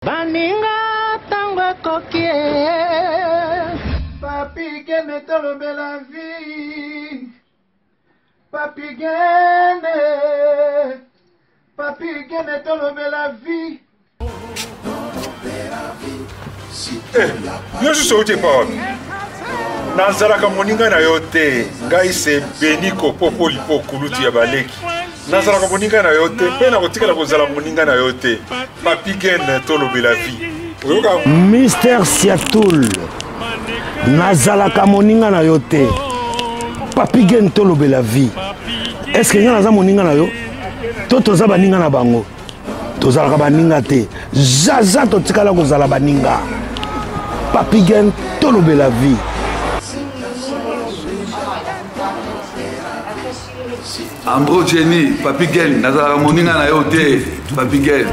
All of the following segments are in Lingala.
Baninga tango kokie Papi gene tolobe la vie. Papi gene tolobe la vie. Yo suis sauté pas. Nazalaka moninga na yote. Ngai se beniko popo lipo kuluti ya baleki. Nazalaka moninga na yote. Pena kotikala kozala moninga na yote. Papi gene tolobe la vie. Mister Siatoul. Nazalaka moninga na yote. Papi gene tolobe la vie. Est-ce que naza moninga na yo? Toza baninga na bango. Tozalaka baninga te. Zaza totikala kozala baninga. Papi gene tolobe la vie. Ambro Jenny, Papi gene nazalaka moninga na yo te. Papi gene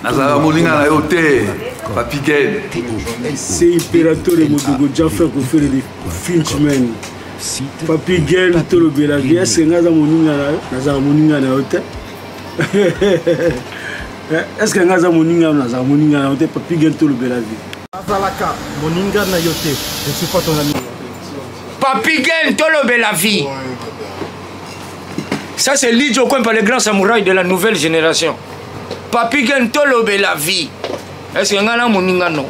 nazalaka moninga na yo te. Papi gene. C'est impérateur de Modogo Jaffa qui fait des Finchman. Papi gene tolobe la vie. Est-ce que naza moninga na yo te? Est-ce que naza moninga na yo te? Papi gene tolobe la vie. Nazalaka moninga na yo te. Je suis pas ton ami. Papi gene tolobe la vie. Ça c'est Lidjo Kwempa, le grand samouraï de la nouvelle génération. Papi gene tolobe la vie. Est-ce que ngana moninga no?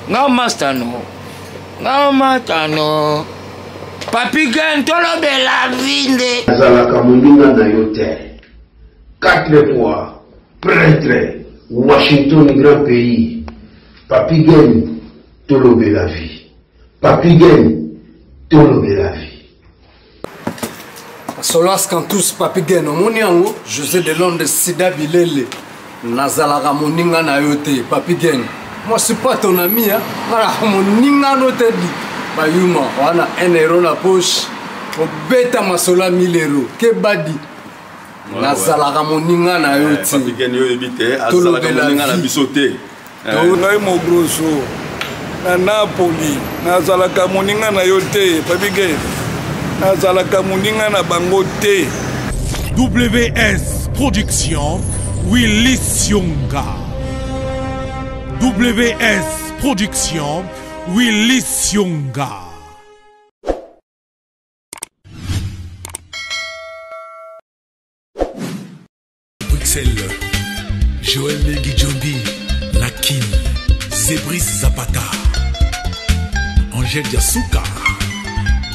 Nga master no. Nga mata no. Papi gene tolobe la vie nde. Nazalaka moninga na yo te. 4 fois prêtre Washington grand pays. Papi gene tolobe la vie. Papi gene tolobe la vie. Solas Kantous Papi gene omoni yango José de Londres Sida Bilele. Nazalaka moninga na yo te. Papi gene. Moi je suis pas ton ami hein. Voilà moninga no te di. Bayuma wana 1 euro na poche. Obeta masola 1000 euros. Ke badi. Nazalaka moninga na yo te. Papi gene yo ebite azalaka moninga na bisote. Ngai mo grosso. Na Napoli nazalaka moninga na yo te. Papi gene nazalaka moninga na bango te. WS Production Willis Sionga. WS Production Willis Sionga. Bruxelles, Joël Mengi-Jombi, Nakin, Zebris Zapata, Angèle Yasuka,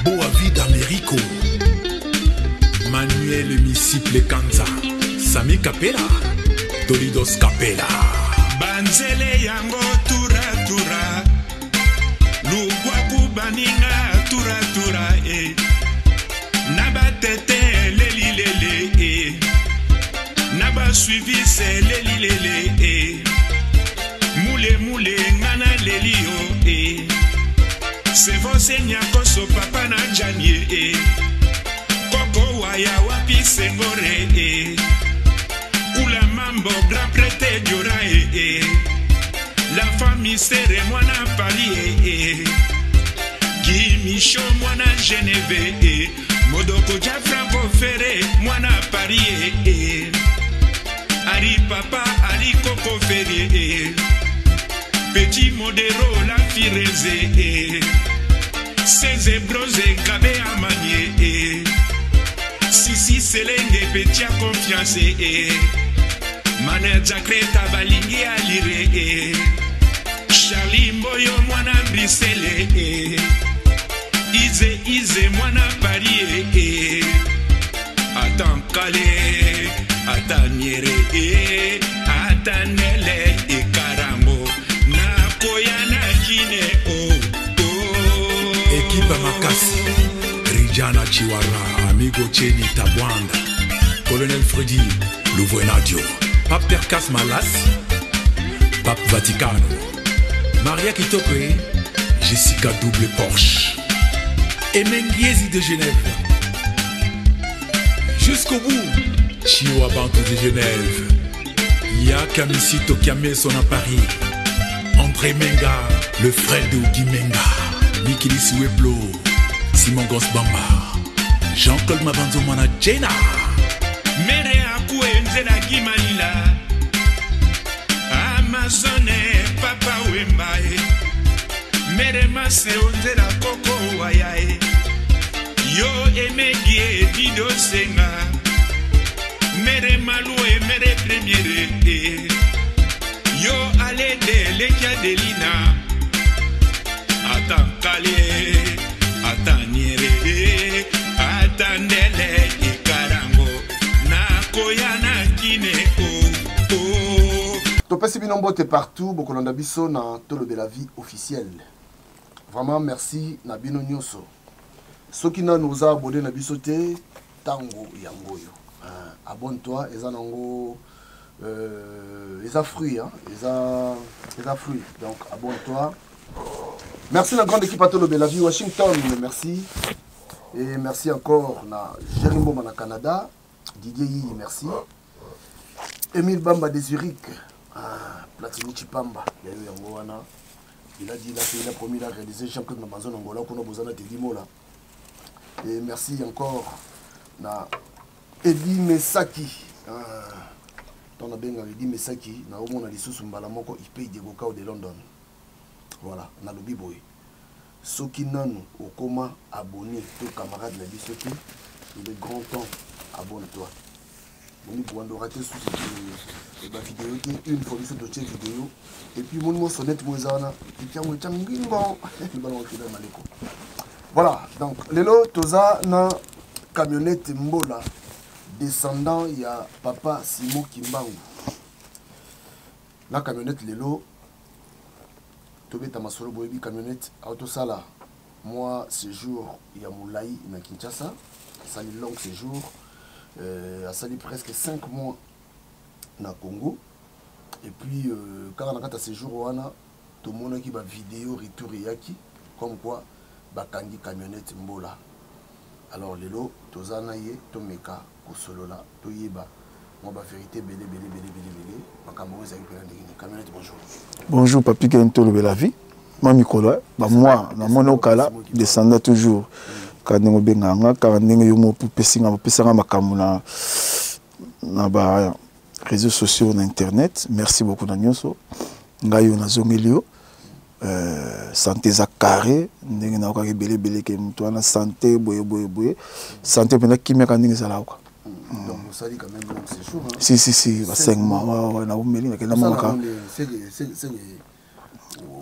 Boavid Americo, Manuel Misiple Kanza, Sami Capella, Dolidos Capella. Banzele yango tura tura, Lugwaku baninga tura tura Naba tete leli lele Naba suivi se leli lele Moule moule ngana leli yo Se vose nyako so papa na janye Koko waya wapi sengore Kula mambo grand prete diora La famille serre mwana pali Gimi show mwana Geneve Modoko ja Franco Ferre mwana Paris Ari papa ari Coco Ferrier Petit modero la Fireze Seze brose kabe amanye Sisi selenge petit a confiance Manager Kreta balingi alire Charlie Mboyo mwana Brisele Ize mwana Paris Atan Kale Atan Nyere Atan Nele Karambo Nakoya na Kine Equipa Makasi Rijana Chiwara Amigo Cheni Tabwanda Colonel Freddy Louvoenadio Pape Terkas Malas Pape Vaticano Maria Kitokwe Jessica Double Porsche Emengiezi de Genève Jusqu'au bout Chiwa Bantu de Genève Yakamisi Tokiame son à Paris André Menga Le frère de Ugi Menga Mikili Sueplo Simon Gosbamba Jean-Claude Mabanzo Mana Jena Mere akue nzela gimalila Ama Amazone papa wembae mere mase onzela koko wayae yo emegie dido senga mere malue mere premiere yo ale de lekia delina atankale ataniere atandele ikarango na koyana kine Topesi binombote partout, Bokolanda biso na Tolobe la vie officielle. Vraiment merci na bino nyonso. Soki na nous a abonné na biso te tango yangoyo. Abonne-toi, eza nango eza fruit hein, eza fruit. Donc abonne-toi. Merci la grande équipe à Tolobe la vie Washington, merci. Et merci encore na Jérémy Boma na Canada, Didier Yi, merci. Émile Bamba de Zurich. Platini Chipamba, il a dit là qu'il a promis de réaliser champion de Amazon Angola qu'on a besoin de Tedimola. Et merci encore à Eddie Mesaki. On a bien Eddie Mesaki, na au monde a sous Mbalamoko, il paye des bocaux de London. Voilà, on a le biboy. Ceux qui n'ont au coma abonné, tous camarades la bisoté, il est grand temps, abonne-toi. On peut rater sous la vidéo, une fois de vidéo, et puis mon sonnette Mozana, et puis on voilà, donc Lelo Toza na camionnette Mbola, descendant, il y a papa Simon Kimbangu. La camionnette Lelo, Tobé Tamasolo Boebi camionnette Autosala. Moi, séjour, il y a Moulaï, na Kinshasa, ça est long séjour. A sali presque 5 mois na Congo et puis quand on a fait ce jour tout le monde qui va vidéo retour yaki comme quoi bakangi camionnette Mbola. Alors lelo tozana ye tomeka kosolola toyeba moi ba vérité belé makambo za camionnette bonjour. Bonjour Papi Gen Tolobe la vie. Moi Mikolo ba moi na monokala descendant toujours. Quand on benganga quand on yo mo pesanga makambo na ba réseaux sociaux na internet. Merci beaucoup na nyonso ngayo na zongelio santé za carré ndenge na ka belé ke mtu ana santé boye santé pena kimia ka ndenge sala kwa donc vous savez quand même c'est chaud hein. Si ba 5 mois wa na umeli na kenda monaka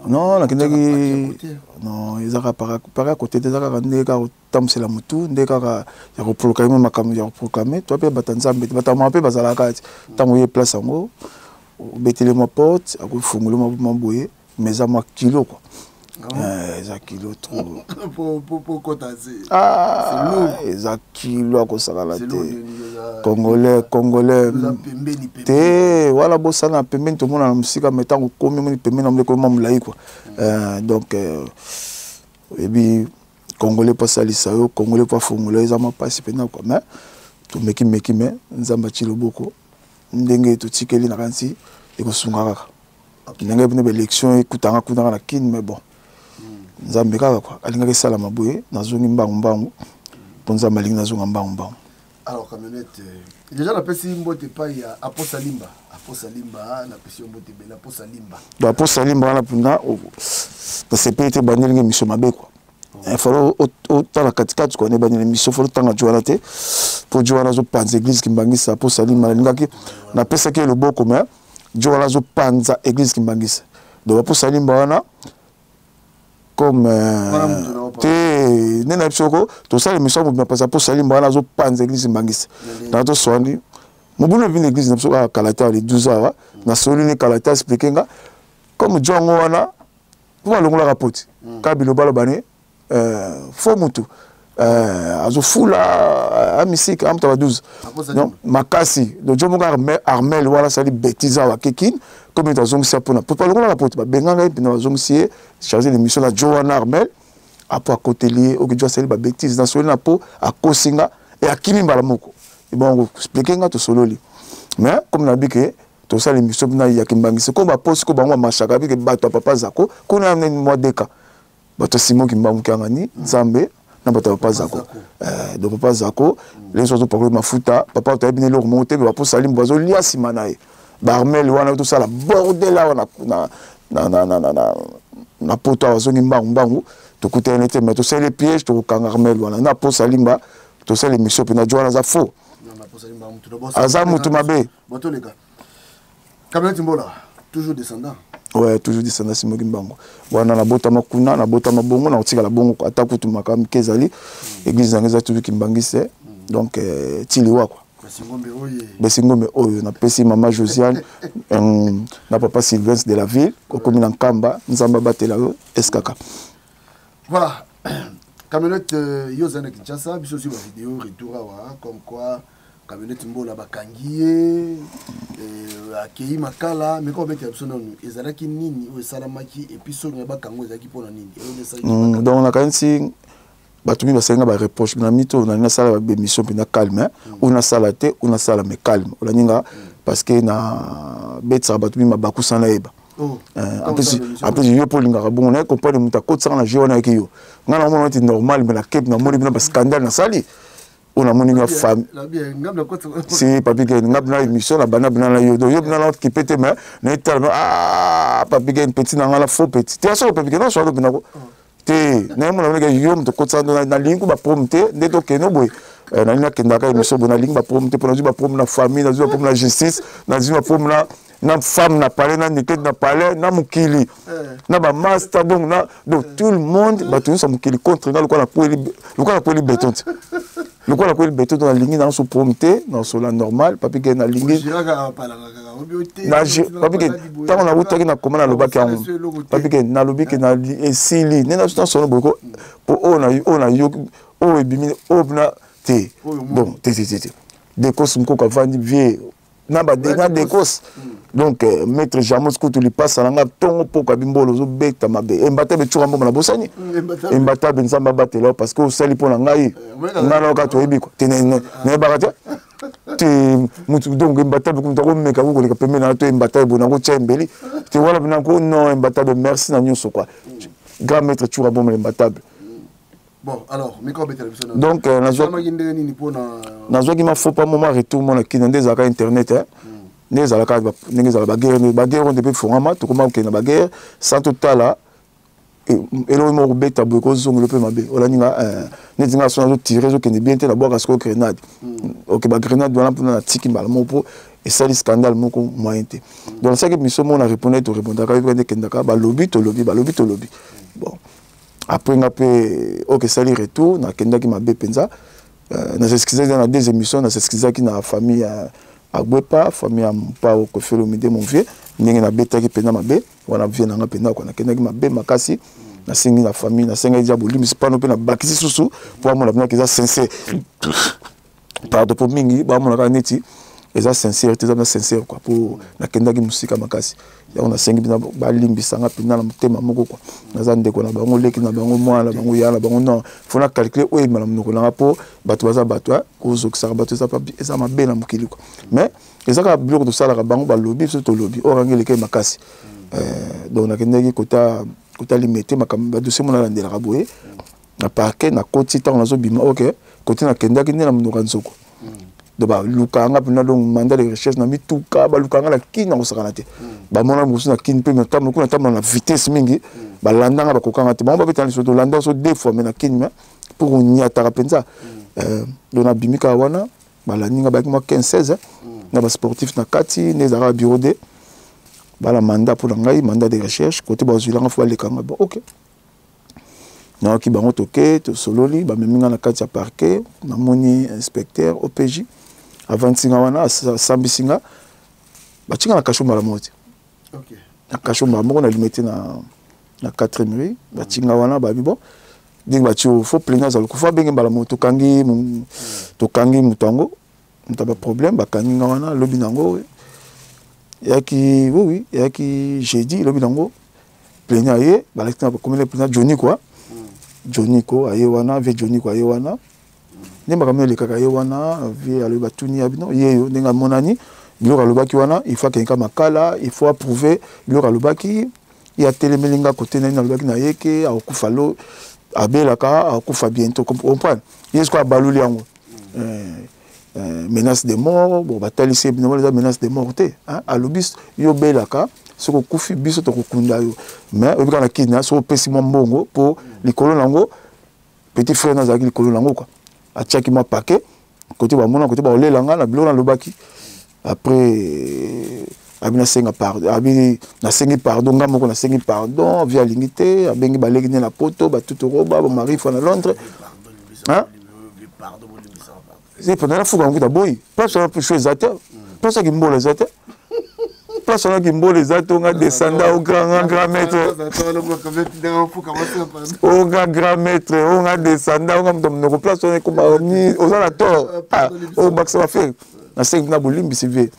non la kindaki non ezaka para côté ezaka ndeka tamsela mutu ndeka ya ko proclamer makambo ya ko proclamer toi pe batanzambe batama pe bazala kati tango ye place ngo betele ma porte ako fungula maboye mais à moi kilo quoi za kilo trop pour cotaser za kilo ako sakala te congolais te wala bosana pembeni to mona musika metango komi moni pembeni na mleko mamulai quoi donc et puis congolais pas salisa yo congolais pas fungula za mapasi pena quoi mais to meki mais nzamba chilo boko ndenge to tikeli na kansi ekosunga kaka ndenge bine élection ekutanga na kin mais bon nzambe kaka quoi alingaki sala maboye nazongi mbangu ponza malingi nazonga mbangu. Alors camionnette déjà la pesi mbote pa ya aposalimba na pesi mbote bela aposalimba na punda na sepete bandelingi miso mabe quoi il faut autant la katikati ko ne bandelingi miso faut tanga joana te pour joana zo panza église kimbangisa aposalimba lingaki na pesa ke le boko mais joana zo panza église kimbangisa donc aposalimba wana comme te nena psoko to sala mission pour passer pour salim bana zo panza église mbangisa na to soandi mobuna vini église na psoko kalata les 12 ans na soli ni kalata expliquer comme jongo wana pour longola rapoti kabilo balo bane fo mutu azo fula amisika amta ba 12 non makasi do jomo armel wala sali bêtise wa kekin comme dans zong sapona pour pas longola rapoti ba benganga et dans zong sie chargé de mission la Joana Armel après à côté lié au que doit sali ba bêtise dans soli na po à kosinga et à kimi balamoko et bon expliquer nga to sololi mais comme na bike to sali mission na ya kimbangisi ko ba poste ko bango machaka bike bato papa zako ko na moi deka bato Simon Kimbangu kangani nzambe na bato papa zako donc papa zako les autres parler mafuta papa to bien le remonter mais pour sali mbozo lia simanae barmel wana tout ça la bordel là na poto azongi mbangu to kuta nete mais to les pièges to kanga armel wana na posa limba to les mission pe na joana za faux aza mutu mabe bato les gars Kamel Timbola toujours descendant. Ouais, toujours descendant Simogi Mbango. Wana na bota makuna na bota mabongo na otika la bongo ata kutu makam kezali église ngeza toujours kimbangise donc tiliwa quoi. Besingombe oyo na pesi mama Josiane na papa Sylvestre de la ville kokomi na Nkamba nzamba batela eskaka. Voilà. Kamionette Yozane Kinshasa biso sur la vidéo retour awa comme quoi Kamionette Mbola bakangiye akei makala mais ko beta biso nonu ezalaki nini o salamaki et puis so ngaba kango ezaki pona nini donc na kansi batumi basenga ba reproche na mito na sala ba mission pina calme ou na sala te ou na sala mais calme ola ninga parce que na betsa batumi mabaku sana eba en plus yo polinga bon on comprendre muta kotsa na jona ekiyo ngana mo noti normal mais la kep na moni bina scandale na sali on a moni na femme si papi que ngabna émission la bana bina la yo bina la qui pété mais na tellement papi que petit na la faux petit tu as ça papi que non so bina ko te na mo na yo mto kotsa na lingu ba promte ndeto ke no boy na ina kendaka émission bona lingu ba promte pour na ba na famille na ba na justice na ba na femme na parlé na niket na parlé na mukili na ba master donc na donc tout le monde ba tout ça mukili contre na le quoi la poli béton le quoi la poli béton dans la ligne dans son prompté dans son la normal papi que na ligne na papi que tant on a route na comment na lobaki papi que na lobaki na esili na tout son boko pour on a yo o ebimi obna te bon te des causes mko ka vandi vie na ba des causes. Donc maître Jamos Koutou lui passe à l'anga tongo poka bimbolo zo beta mabe embata be tchura mboma na bosani embata be nzamba batelo parce que sali pona ngai ngana ka to ebi ko tene ne barata te mutu donc embata be kumta ko meka ko le kapeme na to embata be na ko chembeli te wala bina ko non embata be merci na nyonso quoi grand maître tchura mboma embata. Bon alors micro beta le donc nazo ki ma faut pas moment retour mon ki ndé zaka internet les alaka baguerre on depuis forama to comment que na baguerre sans total et le mo beta boko zongo le pe mabe ola ninga netinga so na tirer zo kende bien te na boka sko grenade OK ba grenade wana pour na tiki mbala mo po et ça le scandale moko moyen te donc ça que mission on a répondu to répondre ka ko kende ka ba lobby to lobby bon après on a fait OK ça le retour na kenda ki mabe penza na s'excuser dans la deuxième émission na s'excuser qui na famille agwepa famille ampa au kofelo mide mon vieux ningi na beta ki pena mabe wana vie na ngapena ko na kenda ki mabe makasi na singi na famille na senga dia bolimi spano pe na bakisi susu pour mo na bina kiza sincère pardon pour mingi ba mo na ka neti eza sincère te za sincère quoi pour na kenda ki musika makasi ya on a sengi bina ba limbisa ngapena na mutema moko quoi na za ndeko na bango leki na bango mwana bango ya na bango non faut na calculer o imala munoko na po bato baza bato ko zokisa bato za papi eza mabe na mukili quoi mais eza ka bloc de sala ka bango ba lobby surtout lobby orangele ke makasi donc na kendeki kota limité makamba dossier mona landela ka boye na parquet na koti tant na zo bima OK côté na kendaki na munoko nzoko de ba lukanga pina donc mandat de recherche na mituka ba lukanga la kina ko sakana te ba mona musu na kin pe metam ko na tam na vitesse mingi ba landanga ba kokanga te ba ba betali so to landa so deux fois mais na kin mais pour nya ta penza do na bimika wana ba la ninga ba ki mo 15 16 na ba sportif na kati ne za bureau de ba la mandat pour ngai mandat de recherche côté ba zulanga fo le kanga ba OK na ki bango toke to sololi ba meminga na kati ya parquet na moni inspecteur OPJ avant singa wana sambisinga ba tinga na kashomba la moti OK na kashomba moko na limité na 4e rue ba tinga wana ba bi bon ding ba tio faut plaindre za ko fa bengi bala moto kangi mutango ntaba problème ba kaninga wana lobi nango yaki oui yaki jeudi lobi nango plaindre ye ba lekta ba comme le plaindre Johnny quoi Johnny ko ayewana ve Johnny ko ayewana nemba kamele kaka ayewana ve aloba tuni abino yeyo nenga monani biloko alobaki wana il faut kenka makala il faut approuver biloko alobaki ya telemelinga côté na alobaki na yeke akufa lo abelaka akufa bientôt comprendre yesko abaluli yango menace de mort bon batalisi bino les menace de mort te à l'obis yo belaka soko kufi biso to kokunda yo mais obika na kidna so pesi mo mbongo pour likolo nango petit frère na zaki likolo nango quoi atiaki mo paquet côté ba mona côté ba olelanga na bilo na lobaki après abina senga pardon abi na sengi pardon ngamo ko na sengi pardon via lingité abengi baleki na poto ba tout roba ba mari fa na Londres c'est pendant la fouga ngita boy pas sur la chose à terre pas ça qui mbole les até pas ça qui mbole les até on a descendre au grand maître au grand maître on a descendre on a nos place on est comme on a la tort au max va faire na sengi na bolimbi c'est vieux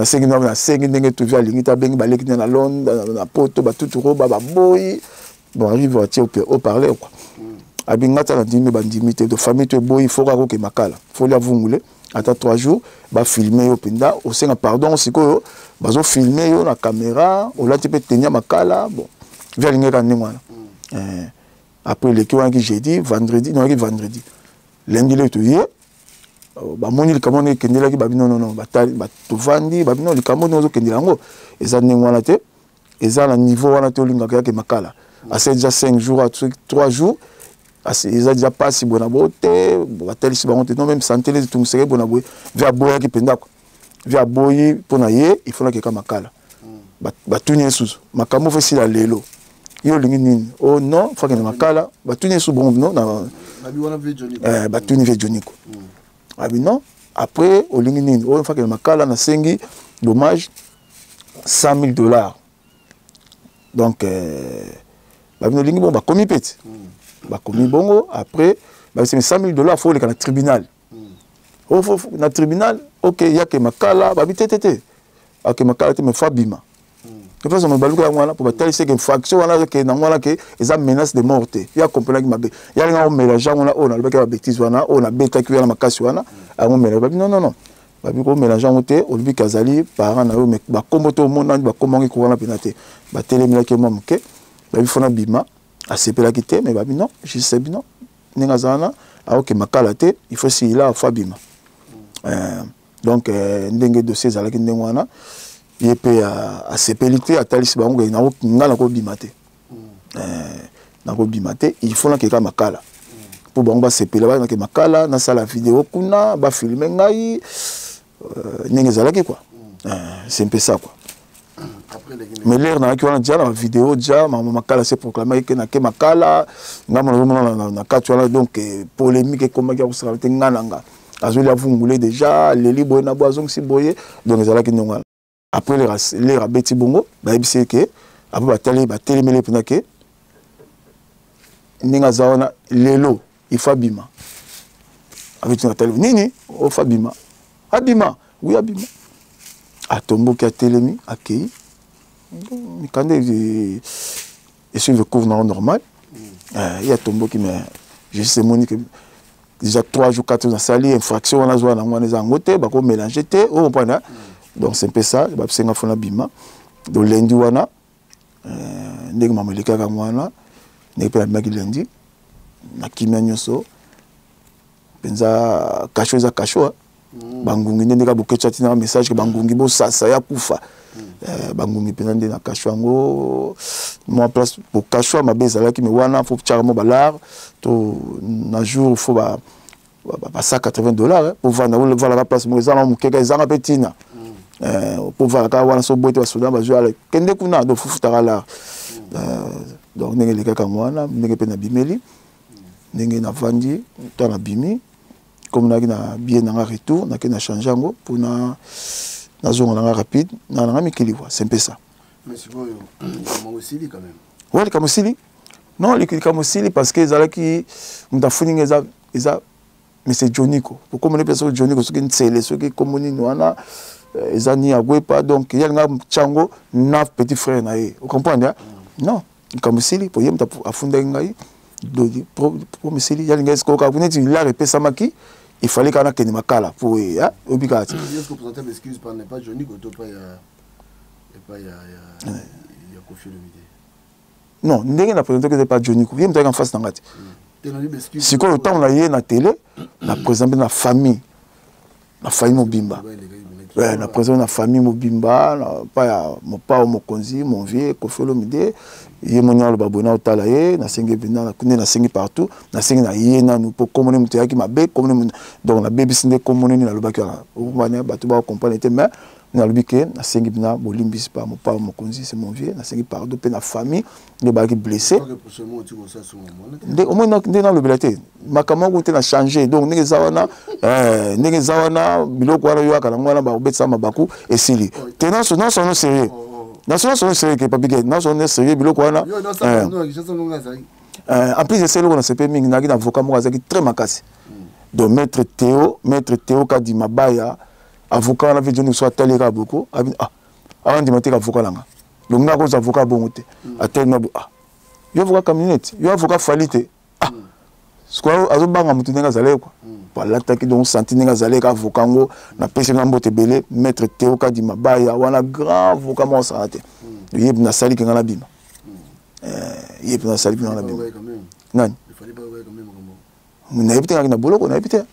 sengi na sengi ndenge tu via lingita bengi baleki na Londres na poto ba tout roba ba boy bon arrive à tirer au parler quoi abingata na dimi bandimité de famille te boy faut ka ko makala faut la vungule ata 3 jours ba filmer yo pinda au senga pardon siko bazo filmer yo na caméra o la type tenya makala bon via lingeka ndingwana après le kiwangi jeudi vendredi non vendredi lundi le tuye ba moni le kamone kendela ki babino non batali ba tovandi babino le kamone zo kendela ngo eza ndingwana te eza na niveau wana te olinga ke makala assez déjà 5 jours à 3 jours ils ont déjà passé bon aboté batel si bango non même santé les tout c'est bon aboy via boya ki penda ko via boyi pona ye il faut na ke makala ba tunie sous makamo fait si la lelo yo lingi nini oh non faut que makala ba tunie sous bon non na ba tunie ve Johnny ko abi non après au lingi nini oh faut que makala na sengi dommage $100,000 donc ba bino lingi bon ba komi petit ba komi bongo après ba c'est $100,000 faut le kana tribunal oh faut na tribunal OK ya ke makala ba bitete OK makala te me fabima que parce que baluka ngwana pour batali c'est que faction wana ke na ngwana ke eza menace de mort ya comprendre mabe ya nga on mélange ngwana on a le ba bêtise wana on a beta ki wana makasi wana a on mélange non ba bi ko mélange ngote on bi kazali parents na yo me ba komboto mona ba komongi ko wana penate ba telemila ke mamuke ba bi fona bima a sepela kité mais babi non je sais bien non ninga zana a OK makala te il faut si là fabima donc ndenge dossier zalaki ndengwana yepe a sepelité a talisi bango na ngala ko bimate na ko bimate il faut na keka makala pour bango ba sepela ba na ke makala na sala vidéo kuna ba filmer ngai ndenge zalaki quoi c'est un peu ça quoi. Mais l'air na ki wana déjà la vidéo déjà makala s'est proclamé que na ke makala ngamo na katwana donc polémique comme ya kusala te ngana azoli avungule déjà les libo na boisson si boye donc ezala ki ndongala après les rabeti bongo ba ebise ke après ba telemele pena ke ninga zaona lelo ifabima avec une télé nini o fabima abima oui abima atombo ki atelemi akei quand et sur le cours normal il y a tombo qui me je sais monique déjà 3 jours 4 jours dans sali infraction on a joué dans les angoté ba ko mélanger té on comprend donc c'est un peu ça ba senga fona bima do lundi wana ndenge mameleka ka mwana ne pe la maki lundi na kimia nyoso penza kasho za kasho bangungi ndeka boketchati na message que bangungi bo sasa ya kufa bangungi pena nde na kashwango moi place pour kashwa mabeza là qui me wana faut charmo balar to na jour faut ba $180 pour vendre la place mo ezana mo keka ezana petina pour voir ka wana so boite wa soudan ba jouer kende kuna do fufuta la donc ndenge le kaka mwana ndenge pena bimeli ndenge na vandi to na bimi comme na bien na retour na kena changeango pour na zongo na rapide na mikili voix c'est un peu ça mais c'est quoi kamosili quand même ouais kamosili non le kamosili parce que zalaki mutafuni ngeza mais c'est Joniko pour comme les personnes Joniko ce qui ntsele ce qui komoni wana ezani agwepa donc il y a nga chango 9 petits frères na ye vous comprenez non kamosili pour yem afunda ngai pour mesili ya nga esko ka buneti la repesa maki il fallait qu'on ait que makala pour obligati. Est-ce que vous présentez l'excuse par ne pas Johnny que pas il y a Kofi Olomide. Non, ndenge na présenté que c'est pas Johnny ko. Yem en face nangati. Si quoi le temps on a yé na télé, na présenté na famille. na famille mobimba na présent na famille mobimba pas ya mopa mokonzi mon vieux Kofolo Mide ye monya lo babona otala ye na sengi bina na kunde na sengi partout na sengi na ye na nous pour communiquer mutu yaki mabe communiquer donc la baby sinde communiquer na lobaki na bana batu ba comprendre te mais na lobiki na sengi bina bolimbisi pa mopa mokonzi c'est mon vieux na sengi pardon pe na famille ne ba ki blessé de au moins na lobelate makama ko te na changer donc ndenge zawana biloko wana yo akala ngwana ba obetsa mabaku esili tenant son sérieux national son sérieux que Papy non son sérieux biloko wana en plus de cela on s'est permis na avocat mo azaki très makasi donc maître Théo Kadi Mabaya avocat na video nous soit talera beaucoup avant de mettre avocat langa donc na cause avocat bon te atena yo avocat camionnette yo avocat falite Square azobanga mutu ndenga zale quoi. Voilà taki donc senti ndenga zale ka avocat ngo na pese na mbote belé maître Théo Kadi Mabaya wana grand avocat mo santé. Yeb na sali kinga na bima. Yeb na sali kinga na bima. Nani? Il fallait pas ouais quand même comme. Na yebite na boloko na yebite.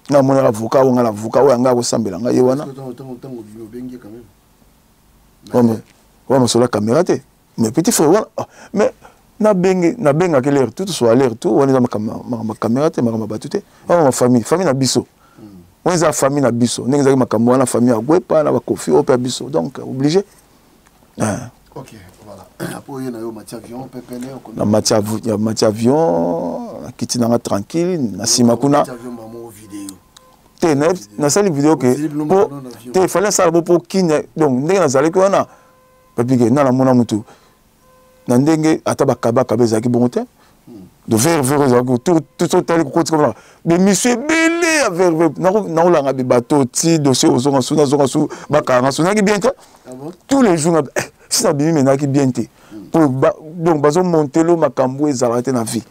Na mon avocat ou ngala avocat ou nga ko sambela nga ye wana. Ouais mais sur la caméra té. Mais petit frère mais na benga que l'air tout soit l'air tout on est dans ma caméra te ma batute ma famille na biso on est famille na biso n'exagère ma caméra na famille à Gwepa na ba Kofi au père biso donc obligé OK voilà après na yo matière avion pepele na matière avion kiti na tranquille na sima kuna te na sali vidéo que te fallait ça pour kinya donc ndenge na zalé ko na Papy na mona mutu na ndenge ata bakaba ezaki bongo te de vers tout tali kokoti comme mais monsieur belé à vers na olanga bi bateau ti dossier ozonga su bakanga sunaki bien te tous les jours si na bimi menaki bien te donc bazo montelo makambo ezalate na vie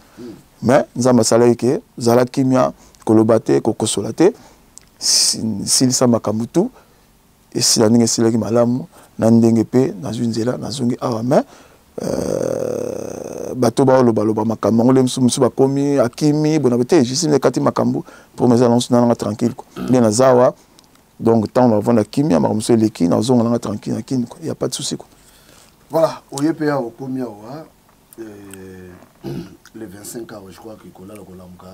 mais nzamba salaki ke zala kimia kolobate kokosolate si sa makambo tout et si la ndenge silaki malamu na ndenge pe na zunzela na zongi awa mais bato ba loba makambo ngole musu bakomi akimi bona bete juste ne kati makambo pour mes annonces na tranquille quoi bien na zawa donc tant on va vendre akimi ma musu leki na zonga na tranquille akini quoi il y a pas de souci quoi voilà oyepa au komi awa le 25 awa je crois que kola la kolamka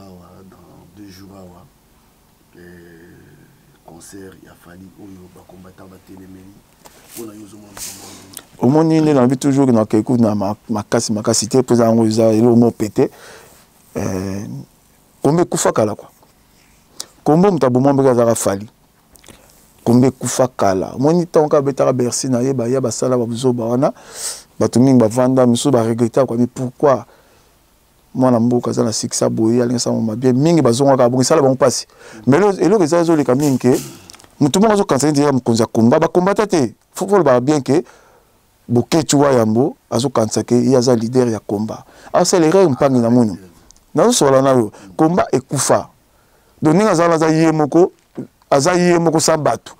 dans 2 jours awa concert ya fali oyo ba combattant ba téléméri au moins il a toujours na quelque na makasi te pour ça ngoza et le mot pété kombe kufa kala quoi kombo mtabo mombe za fali kombe kufa kala moni tonka betara Bercy na yeba ya basala ba buzoba wana bato mingi bavanda miso ba regretter quoi mais pourquoi moi na mboka za na siksa boye alinga sa mama bien mingi bazonga ka bongi sala ba mpasi mais le ça zo le kamingi ke mutu mo zo kansa ndi ya mkonza komba ba kombata te faut ba bien que Bokechuwa yambo azo kansa ke yaza leader ya komba accélérer mpangi na mono na sola na yo komba ekufa donc ninga za za yemoko aza yemoko sabatu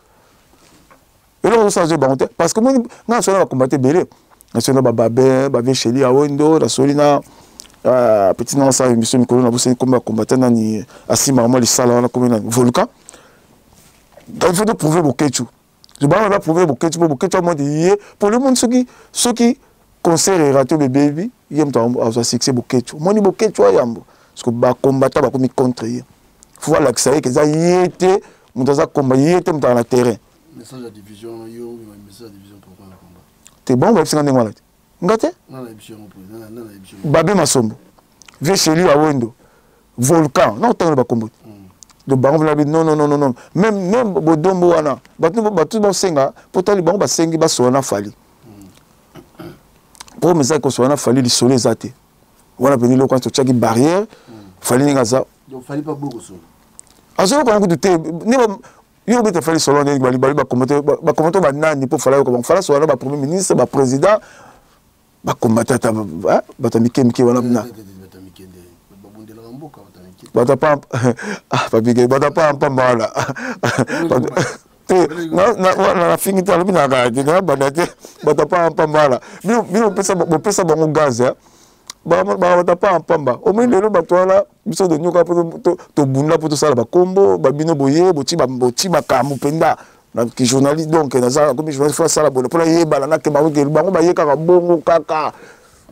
elo ça je banté parce que moi na sola ba combattre belé na sola ba babe ba vecheli a ondo na solina petit non ça mission mikolo na bosse komba combattre na ni asima mo li sala na komina volcan donc il faut prouver Bokechu je vais prouver Bokechu moi pour le monde ceux qui concert et raté le baby il aime avoir succès Bokechu moi ni Bokechu yambo parce que ba combattant ba comme contre faut voir que ça y est que ça yété mutaza combat yété mutana na terrain message de division yo message de division pourquoi le combat t'es bon ba singa ngwana ngate na la division babe masombo vie chez lui à Wendo volcan non tant ba combat de bango non même bodombo wana batu ba senga potali bango ba sengi ba sona fali pour me ça ko sona fali li soleil zate wana peni lo quand tu chaki barrière fali ninga za donc fali pas beaucoup so azo ko ngudu te ni yo bete fali solo ni ba commenter ba nani pour fala ko fala sona ba premier ministre ba président ba combattre ba tamikemike wana na bata pa Papy bata pa mbala na fingi ta lobi na ga na badate bata pa mbala bino pesa bango gaz batapa en pamba au moins lelo bato wana biso de nyoka to bunda pour tout ça ba kombo ba bino boye boti makambo penda na ki journaliste donc na comme journaliste faut ça la bonne pour yeba na ke bango ba yeka bongo kaka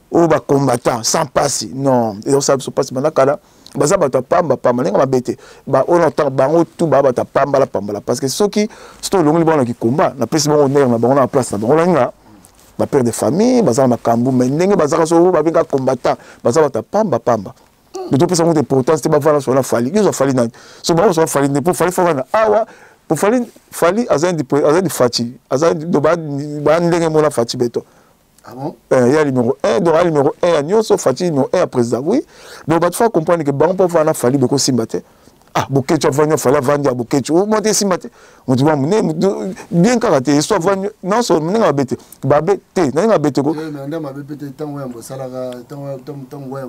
o ba combattant sans passer non et on ça se passe maintenant kala baza bato pamba lenga mabete ba on entend bango tout ba bato pamba la parce que ceux qui sont longi bon qui combat na place bango nerf na bango na place na bango là ba père de famille baza makambu mais ndenge baza so ba binga combattant baza bato pamba de tout personne de pourtant c'était pas voilà sur la fali ils ont fali na so ba so fali ne pour fali fona awa pour fali azan di fati azan do ba ndenge mo la fati beto. Ah bon? Il y a le numéro 1, donc le numéro 1, il y a Fati, numéro 1 à président. Oui. Donc, il faut comprendre que bon, pour faire un fali, beaucoup simbaté. Ah, bouquet, tu vas venir, il faut vendre, bouquet, tu vas monter simbaté. On dit, bien karaté, soit venir, non, soit venir à bête. Babé, t'es, non, à bête. Non, ma bête, tant ouais, mon salaga, tant ouais,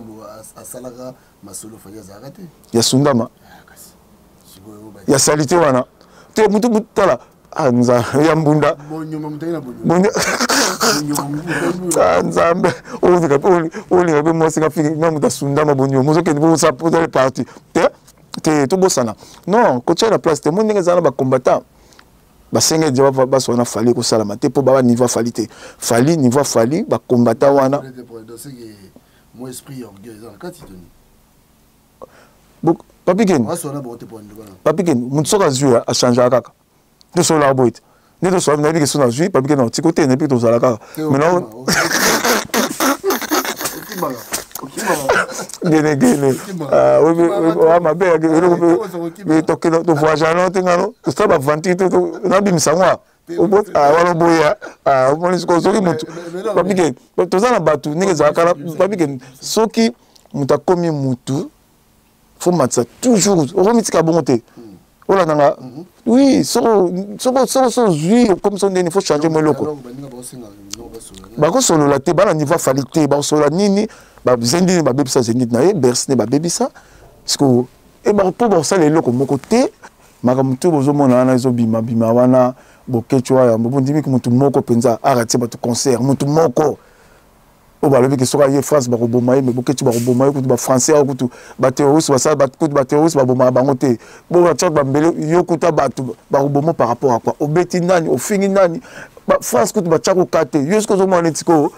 à salaga, ma solo, il faut arrêter. Il y a Sundama. Il y a Salité, wana. T'es, moutou, là. Ah, nous avons un bunda. Nzambe olinga pe mwasi ka fiki na muta sunda mabonyo mozo ke bo sa pour les parties te to bosana non ko tshela place te moninga zana ba combattant ba senge je ba sona fali ko sala mate po ba niveau fali niveau fali ba combattant wana mon esprit orgueil dans quand il donne Papi Ken mutsoka zua a changer kaka de so la boite ne to so na bi ke so na zui Papi Ken na ti côté ne bi to sala kaka maintenant gene ah ma belle que to voyage non tingano to sta ba vanti to na bi msangwa wala boya mo ni ko so ki mutu Papi Ken to za na batu ne za kala Papi Ken soki muta komi mutu faut mettre toujours remettre bonté. Ola nanga oui so zui comme son il faut changer mon loco ba ko solo la te ba na niveau qualité ba solo nini ba zendi ba bebisa zendi na e berse ne ba bebisa parce que e ba pour ba ça les loko mon côté makamutu bozo mona na zo bima wana bokechwa ya mbondimi ki mutu moko penza arati ba to concert mutu moko o ba lebi ke soka ye France ba ko bomaye mais bokechwa ba ko bomaye ko ba français ko to ba terroriste ba ça ba ko ba terroriste ba boma ba ngote bo ba tchak ba mbele yo kuta ba to ba ko bomo par rapport à quoi o beti nani o fingi nani ba France ko to ba tchako kate yo sko zo mona tiko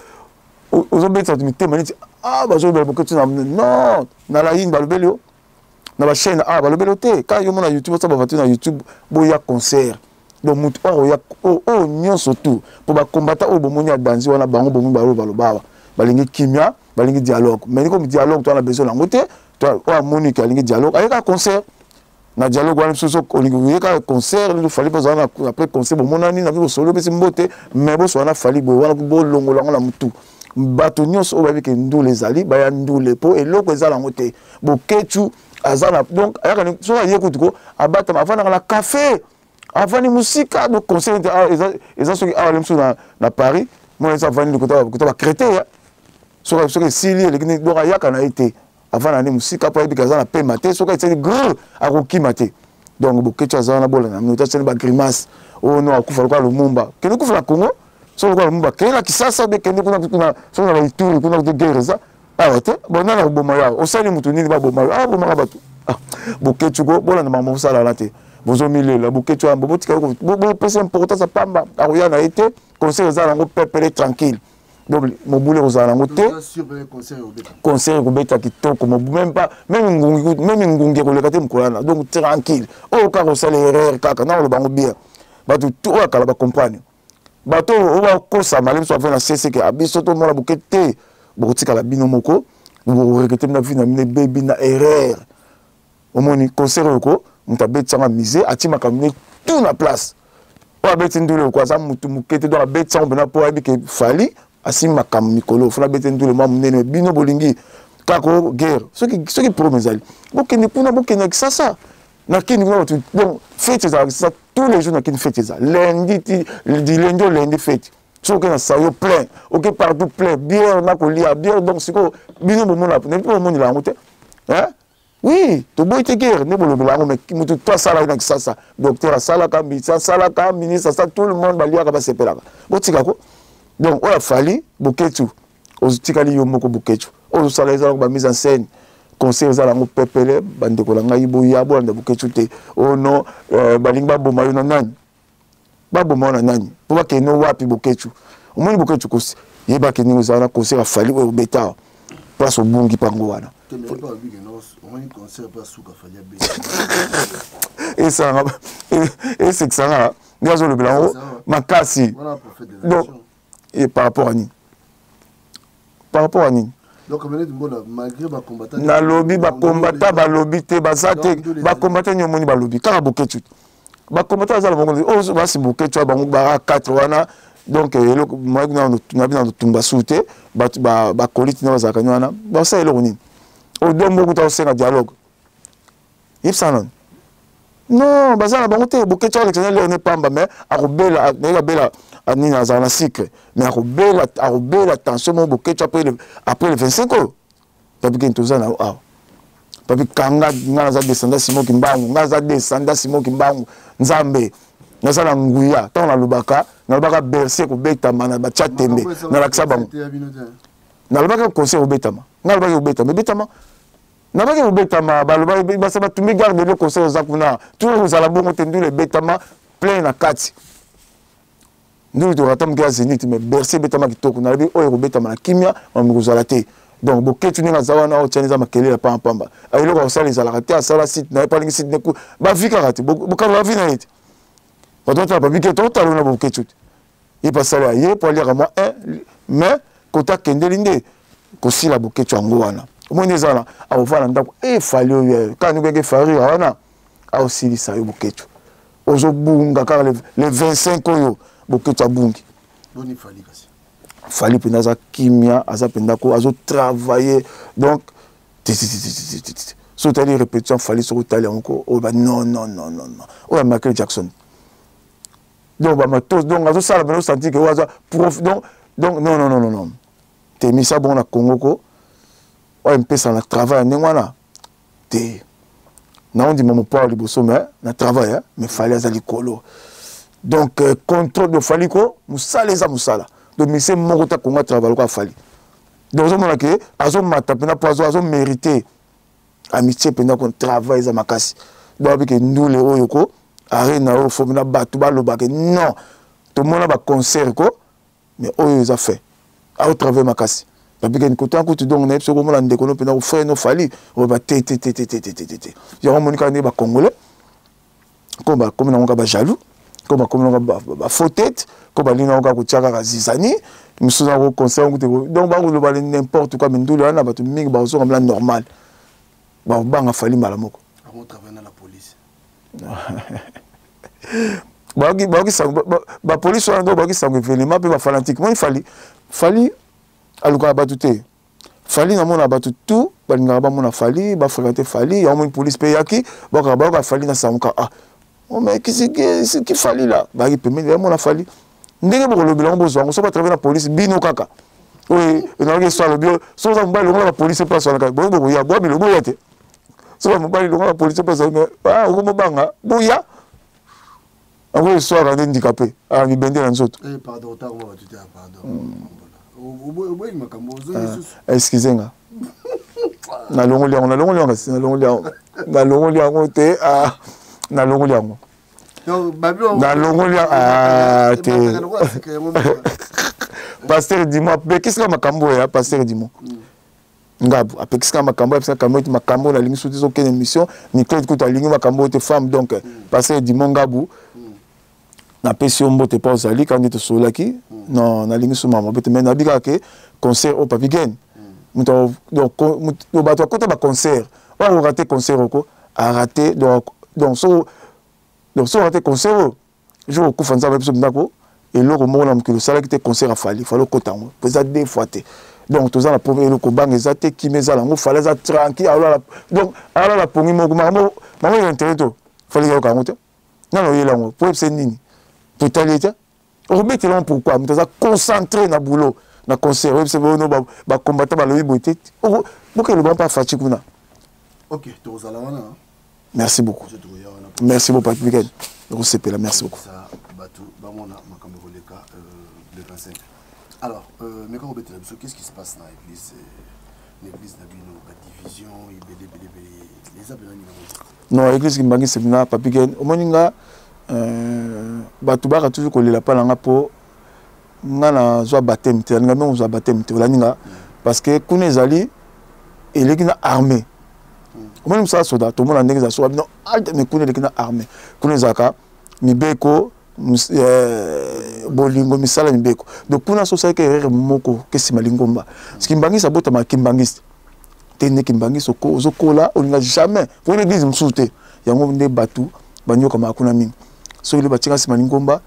o zo beti to mi tema ni ah ba zo ba bokechwa non na la yin ba lebelo na ba chaîne ah ba lebelo te quand yo mona YouTube ça ba vatu na YouTube bo ya concert donc mutu o nyonso tout pour ba combattre o bomoni adanzi wana bango bomu ba lo balingi kimia balingi dialogue mais comme dialogue toi on a besoin la moté toi o amoni ka lingi dialogue ayeka concert na dialogue wana soso olingi yeka concert il fallait pas après concert bon monani na solo pe mbote mais bo so na fali bo wana bo longola ngona mutu bato nyonso o babi ke ndule ezali baya ndule po eloko ezala moté bo kechu azana donc ayeka so ayekutuko abata avant na café avant ni musika do concert eza soki a lemso na Paris moi ça va ni côté ba créter so que sili le do ayaka na été avant na ni musika pa ebika za na pe maté so ka c'est grand a ko kimate donc bo kechu azana bola na minota c'est ba grimace o no akufa kwa Lumumba kene kufa na Congo so kwa Lumumba kene kisasa be kene kuna so na ituri kuna de guerre ça ah ouais bon na boma ya o sali mutu nini ba boma ah boma ba bo kechu go bola na mama sala la te bozo mille la bo kechu bo tika bo pese importance pamba a roya na été conseil za ngo pepele tranquille donc mon boulot aux alango te conseil ko beta kitoko même pas même ngungi ko lekate mkolana donc tranquille o ka ko sala erreur kaka na lo bango bien ba tout o kala ba comprendre ba to o ba ko sa malem so fa na cc ke abiso to mona bukete bo tika la bino moko bo rekete na vie na mine baby na erreur o moni conseil ko mutabet sama misé atima kamine tout na place o abeti ndule ko za mutu mukete do abeti sama bena po abi ke fali asima kam mikolo fona beti ndule ma munene bino bolingi kako guerre ce qui promesali bokene puna bokene sasa na kini ko donc fête ça tous les jours na kini fête ça lundi lundi fête so que na sayo plein OK partout plein bière na ko lia bière donc siko bino bomona ne po moni la ngote hein. Oui, tu bois te guerre, ne bolo blanc, mais mutu toi sala na kisasa, docteur sala ka ministre ça tout le monde ba liaka ba sepela. Botika ko. Donc on a fallu boketu. Ozitikali yo moko boketu. O osala ezala ba mise en scène concert ezala ngo pepele bandeko la ngai boya bolanda bokechute oh non balingi baboma yo na nani baboma na nani po bakeno wapi bokechu omoni bokechu kosi yebaki ni ozala concert afali oyo beta place obungi pango wana esexanga ngazo le blanc makasi donc et par rapport à nini donc malgré ba combattant na lobby ba combattant ba lobby te ba zate ba combattant nyomoni ba lobby kaka bokechu ba combattant za bongo o ba si bokechu ba ba 4 wana donc eloko moi na bina tumba soute ba koliti na za kanywana ba sa eloko nini o dombo kuta osenga dialogue ipsanon non bazala bango te bokechu Alexandre Léoné Pamba mais akobela ani na zana secret mais akobela tension mo bokechu après le 25 ans papi kentozana ah papi kanga ngana za descenda Simon Kimbangu ngana za descenda Simon Kimbangu nzambe nazala nguya tant na lubaka bercer ko betama na ba chatembe na laksa bango na lubaka conseil obetama na lubaka obetama na baki obetama baloba basaba tumi garde le conseil za kuna tout vous ala bongo tendu le betama plein na kati nous to ratam ga zenit mais bercer betama kitoko na bi oyo betama na kimia on kuzala te donc boketu ninga zawana o tshaniza makele la pamba ayilo ko sala izala rate asala site na pas lingi site neku ba vika rate bokalo ba vina ite patota ba bike to talo na boketu il passe là hier pour lire à moi mais kota kendelinde ko sila boketu angwana omoni ezala akovala ndako efali oyo kaka ningenge fari wana aosilisa yo boketu ozobunga kaka le 25 oyo boketu abungi fali mpenza aza kimia aza mpenza ko azotravaille donc so otali répétition fali soki otali yango ko oyo ba non oyo Michael Jackson donc bamatos donc azosala mpenza osanti ke oyo aza prof donc non temisa bongo na Congo ko oyo mpesa na travail ndenge wana te naondima mopoa liboso mais na travail mais fali aza likolo donc contrôle de fali ko mosala eza mosala donc mise moko ta kongo travail ko afali donc ozomona ke azomata mpena po azomérite amitié mpena ko travail eza makasi donc abike ndule oyo ko are na oyo fomi na bato balobake non tomona baconcert ko mais oyo eza fait aotravaille makasi parce que côté en côté donc on est sur comment la déconne pendant au frère no fali on va té il y a un monica ne ba congolais comme on va jaloux comme on va faute comme lina on va ko tchaka zizani nous au concert donc ba ko le n'importe quoi mais ndulu na ba to mingi ba so comme la normal ba banga fali malamoko on travaille dans la police ba police on doit ba ki sango événement pe ba fanatique moi fali aluka batu te fali na mona batu tout balinga ba mona fali ba fréquenter fali ya mon police pe yaki ba fali na samuka ah oh mais qui fali là ba ki permet ya mona fali ndenge ba lo bilongo bozwango so ba travailler na police bino kaka oui na ngi so lo bio so za mbali la police place na ka bo ya bo bilongo yete so ba mbali lo la police place mais ah ko mo banga boya ako so ka handicapé ah ni bende na nzoto pardon ta ko tu te pardon excusez-moi na longo liango te na longo liango te pasteur dis-moi qu'est-ce que makambo ya pasteur dis-moi ngabu apekisika makambo ya makambo te makambo na lingi soute zo kene mission ni clade ko to lingi makambo te femme donc pasteur dis-moi ngabu na pesi mbote pa ozali quand tu solaki non na lingi suma mabete mais na bika ke concert au Papigen muto donc bato kota ba concert on raté concert ko a raté donc so raté concert je ko fanza ba biso ndako et loko mo na mukilo sala ki te concert a fali falo kotango pesa deux fois te donc toza la première loko bang ezate ki meza la ngo fala za tranquille alors donc alors la pongi mo mamo intérêt to fali yo ka ngote non yela ngo pour c'est nini totalité on met là pourquoi mais ça concentré na boulot na concert c'est bon ba combattant ba lobi boité pourquoi le bon pas fatigué kuna OK tozala wana merci beaucoup Papigen on se pela merci beaucoup ça batu ba mona makambo koleka le 25 alors mais quand on bête qu'est-ce qui se passe dans l'église l'église Nabino, la division, les appels. Non, l'église qui m'a c'est na Papi Gen. Au moninga, Batouba a toujours collé la palanga pour ngana zo baptême, te nga même zo baptême te olaninga parce que kunezali elekina armée. Au moins ça soda, tout le monde a ndenge za so non, mais kunelekina armée. Kunezaka mibeko bolingo misala mibeko. Donc kuna so sa ke moko ke simalingomba. Ce qui mbangisa bota ma kimbangiste. Tene kimbangisa oko ozokola olinga jamais. Pour l'église msoute. Yango nde batu banyo kama akuna mingi. So ile batinga simalingomba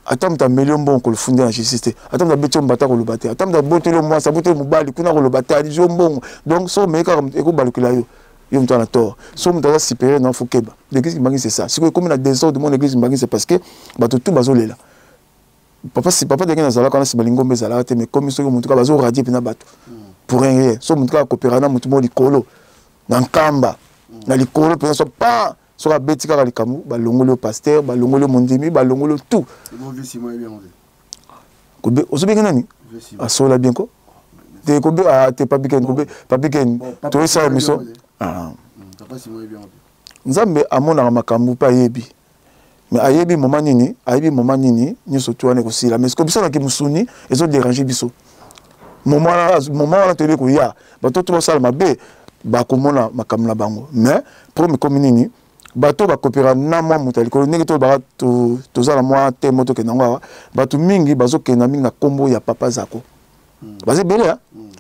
atam ta million bon ko le fonder en justice atam ta beto mbata ko le baté atam ta botelo moi sa botelo mobali kuna ko le baté ali jo mbongo donc so meka ko balukila yo yo mtana tort so mtana supérieur non faut keba l'église mbangi c'est ça c'est comme la désordre de mon église mbangi c'est parce que bato tout bazolela papa si papa dengena zala kana sibalingombe zala te mais comme so mutuka bazo radier pina bato pour rien so mutuka coopérana mutu mo likolo na nkamba na likolo pena so pas sur la bête car les camous balongolo pasteur balongolo mondimi balongolo tout kobe ozobe nani asola bien ko te kobe a te papi ken to ça mission ah papa si moi bien nzambe amona makambu pa yebi mais ayebi moment nini nyoso to ane ko sila mais ko biso na ki musuni ezo déranger biso moment na tele ko ya bato to sala mabe ba komona makambu na bango mais pour me communini bato ba coopéra na mwa mutali ko ndenge to ba to zala mwa te moto ke nangwa bato mingi bazo ke na minga kombo ya papa zako baze belé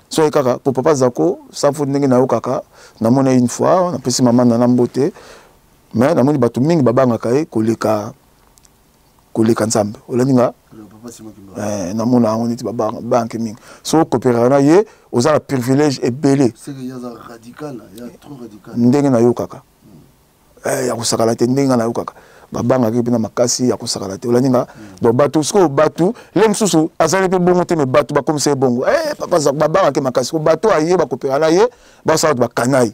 so kaka pour papa zako ça faut ndenge na yo kaka na mona une fois na pesi maman na mbote mais na moni bato mingi babanga kai koleka nzambe olaninga na mona on était banque mingi so coopéra na ye ozala privilège et belé c'est que y a radical il y a trop radical ndenge na yo kaka ya kusakala te ndenge na yo kaka babanga ke pina makasi ya kusakala te olaninga donc batu sko batu le msusu azali pe bongo te me batu ba comme c'est bongo papa za babanga ke makasi ko batu aye ba coopérer na ye ba sa ba kanai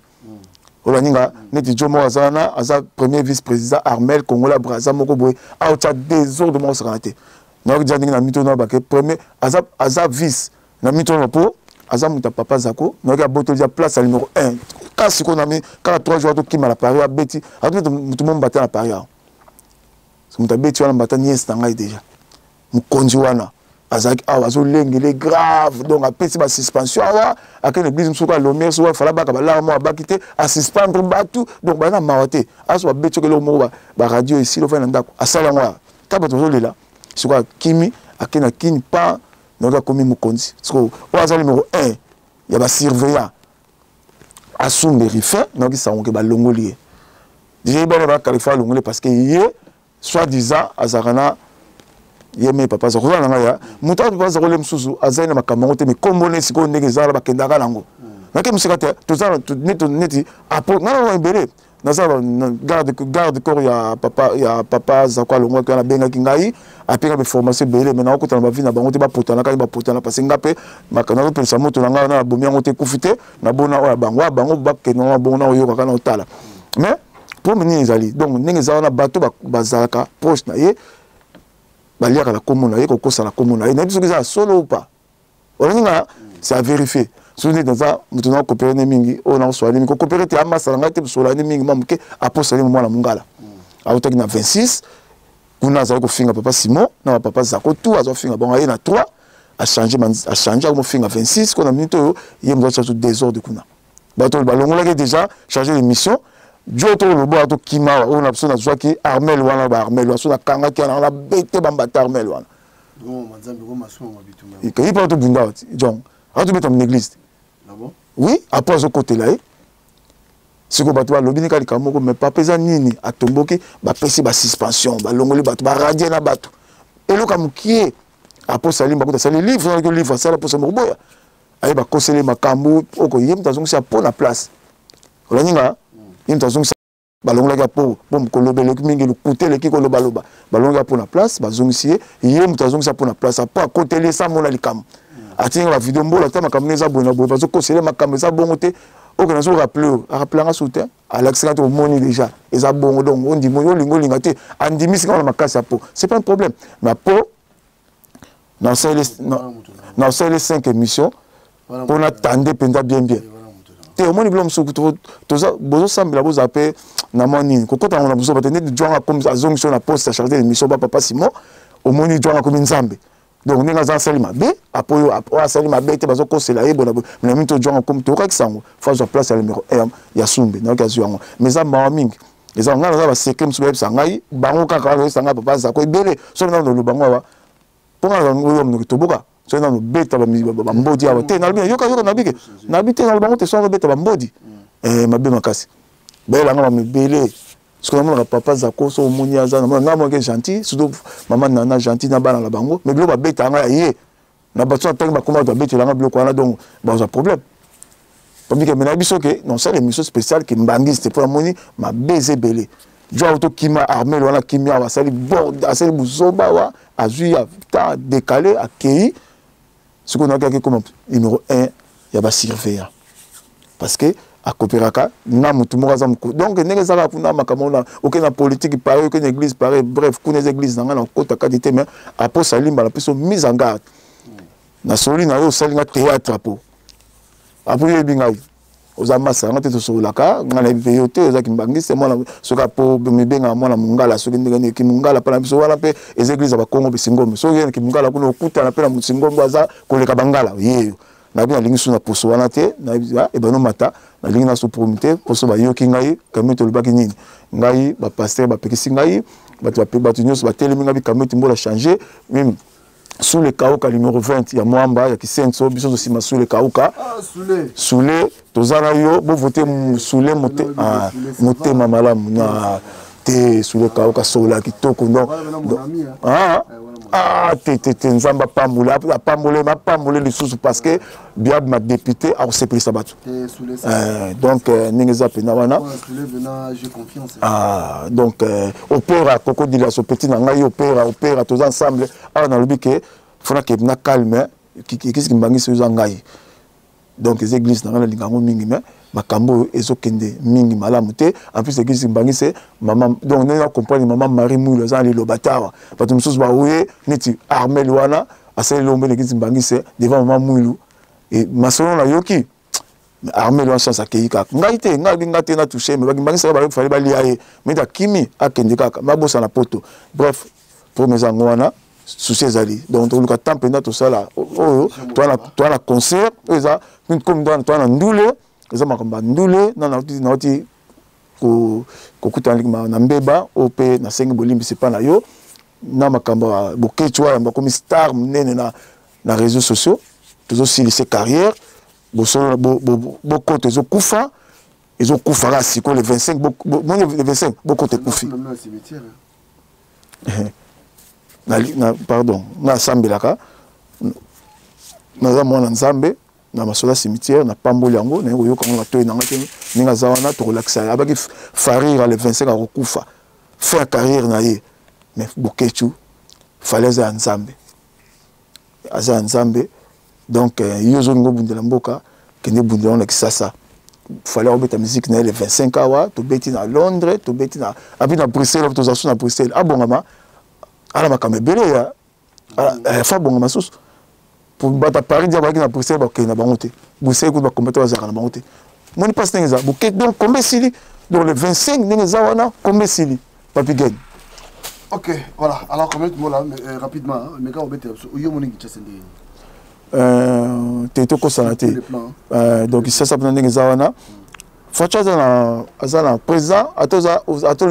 olaninga neti jomo azana aza premier vice-président Armel Congola Brazza moko boy a au désordre mo sakala te na ko jandinga na mitono ba ke premier aza vice na mitono po aza muta papa zako na ko boto dia place numéro 1 kasi ko na mi 3 jours to kima la Paris a beti a tout le monde battre na Paris muta beti wana battre nies na ngai déjà mukonzi wana azaki azo lengele grave donc apesi ba suspension awa akene église msuka lomer so fala baka bala mo abakite a suspendre batu donc bana mawate aso beti ko lo mo ba radio ici lo fa na ndako asala ngwa taba to lela suka kimi akena kini pa na komi mukonzi so o azali numéro 1 ya ba surveillant asumbe rife na ki saonke ba longoli déjà ba kalifa longoli parce que yé soi-disant azarana yeme papa za kozana ngaya muta papa za kolem susu azaina makambo te me kombone siko ndenge zala bakendaka nango nake musika te tozana neti apo na mbele nazala garde corps ya papa za kwa longo kana benga kingai apeka be formation bele mais na ko tana ba vie na bango te ba potana parce que ngape makana ko pensa moto na ngana bomi yango te kufite na bona o bango ba kenona bona oyo kana otala mais pour mener ezali donc ndenge zala na bato bazalaka proche na ye baliaka la commune ye ko kosala commune ye na biso que ça solo ou pas olinga c'est à vérifier souvent dans ça mutu na coopérer mingi on a soit mingi ko coopérer te amasa nga te sola mingi mamuke aposali mo na mungala autaki na 26 kuna za ko finga papa Simon na papa Zako tout azo finga bon ye na 3 a changer mo finga 26 ko na minute ye mo za tout désordre kuna bato balongola que déjà changer les missions Joto le bois to kima on a besoin de jouer qui Armel wana ba Armel wana so na kanga ki na bete bambata Armel wana bon manzambe ko maso ma bituma et quand il parle de bunda John a tu mettre en église ah bon oui après ce côté là ce ko bato ba lobini ka likamoko mais pas pesa nini atomboki ba pesi ba suspension ba longoli bato ba radier na bato eloka mukie après salim ba ko sali livre ça la pour ça mo boya ay ba kosele makambu oko yem tazongi sa pour la place olaninga une façon balonga po kolobele mingi lukuté le kiko lobaloba balonga pour la place bazongisier yé mutazonga sa pour la place pas côté les ça mona likam atinga la vidéo mbola ta makamneza bona bo bazo kosele makamneza bongote o kana so rappeler nga soutien à l'accent au moni déjà eza bongo donc on dit moyo lingo lingate andimi sika na makasi po c'est pas un problème mais po dans ces 5 émissions pour attendre penda bien te omoni bilo musuku toza bozo sambela boza pe na moni kokota ngona bozo batende jonga comme azongisho na poste chargé de mission ba papa Simon omoni jonga comme nzambe donc ninga za salima be apoyo salima be te bazo kosela ye bona na mito jonga comme to kakisango fazo place ya numéro 1 ya sumbe na kazi yango mais za mawa mingi eza ngana za ba secret msube sangai bango kaka lo sanga papa za ko ibele so na lo bango wa ponga za ngoyo mno toboka so na no beta ba mbodi awa te na bien yoka na bike na bite na bango te so na beta ba mbodi mabe makasi bela ngana mebele ce que na papa za ko so moni aza na ngamo ke gentil surtout maman nana gentil na bana la bango mais bilo ba beta nga ye na batso tangi ba koma ba beta nga bilo ko na donc ba za problème parce que maintenant biso que non c'est l'émission spéciale qui mbangiste pour moni ma baiser belé jo auto kima armé wana kimia wa sali bord asali buzoba wa azui ya ta décalé accueilli ce qu'on a gagné comme numéro 1 ya ba surveillant parce que à coopéraka na mutu mokaza mko donc ndenge zaka kuna makamona okena politique pareil okena église pareil bref kuna église nanga na kota kadité mais après salimba la personne mise en garde na soli na yo salinga théâtre po après bingai ozama sanga te solaka ngana biyote ozaki mbangiste mwana soka po mibenga mwana mungala soki ndenge ki mungala pana biso wala pe les églises ba Congo bisingombe so yene ki mungala kuna okuta na pena musingombe aza koleka bangala yeyo na bien lingi suna poso wana te na e bano mata na lingi na so promité poso ba yoki ngai kamito lubaki nini ngai ba pasteur ba pekisi ngai batu nyos ba telemi ngai kamito mbola changer même sous le Kauka numéro 20 ya Mwamba ya Kisenso biso to sima sous le Kauka Soule tozana yo bo voter Soule moté mamalamu na te sous le Kauka sola kitoko non te nzamba pambula pambule lisusu parce que biab ma député a recepli sabatu donc ningeza pena wana donc opéra Crocodile so petit na ngai opéra tous ensemble na lobi que fona que na calme qu'est-ce qui mbangi so ngai donc les églises na ngala lingango mingi mais makambo ezokende mingi malamu te en plus église mbangi c'est maman donc on comprendre maman Marie Moulo za le lobatawa parce que mususu ba oué neti armel wana asali lombe l'église mbangi c'est devant maman Moulo et masono na yoki armel wana chance akeyika ngai te ngai na toucher mais mbangi c'est ba fallait ba liaye mais da kimi akende kaka mabosa na poto bref pour mes angwana souci ezali donc on luka temps pendant tout ça là toi na concert eza comme toi na ndule eza makamba ndule na oti ko kutana na mbeba ope na sengi bolimbi c'est pas na yo na makamba bokechwa ya comme star nene na réseaux sociaux tous aussi lycée carrière bosolo bokote ezokufa rasiko le 25 le 25 bokote kufi pardon na sambelaka na mwana nzambe na masola cimetière na pamboli yango na yoka ngona to nanga te ninga zawana to relaxa abaki farir le 25 a kokufa faire carrière na ye mais bokechu falaise ya nzambe aza nzambe donc yozo ngo bundela mboka kende bundela na kisasa fallait obeta musique na le 25 awa to beti na Londres to beti na abi na Bruxelles to zasu na Bruxelles abongama ala makame bele ya fa bongama susu pour battre Paris dia bakina Bruxelles ba kena bangote Bruxelles ko ba combattre za kana bangote moni passe ngenza buke donc combien sili donc le 25 ngenza wana combien sili papi gagne. OK, voilà. Alors comment tu là rapidement mais quand on bete yo moni ki tsende teto ko sanate donc ça ça ngenza wana Facha azana président atoza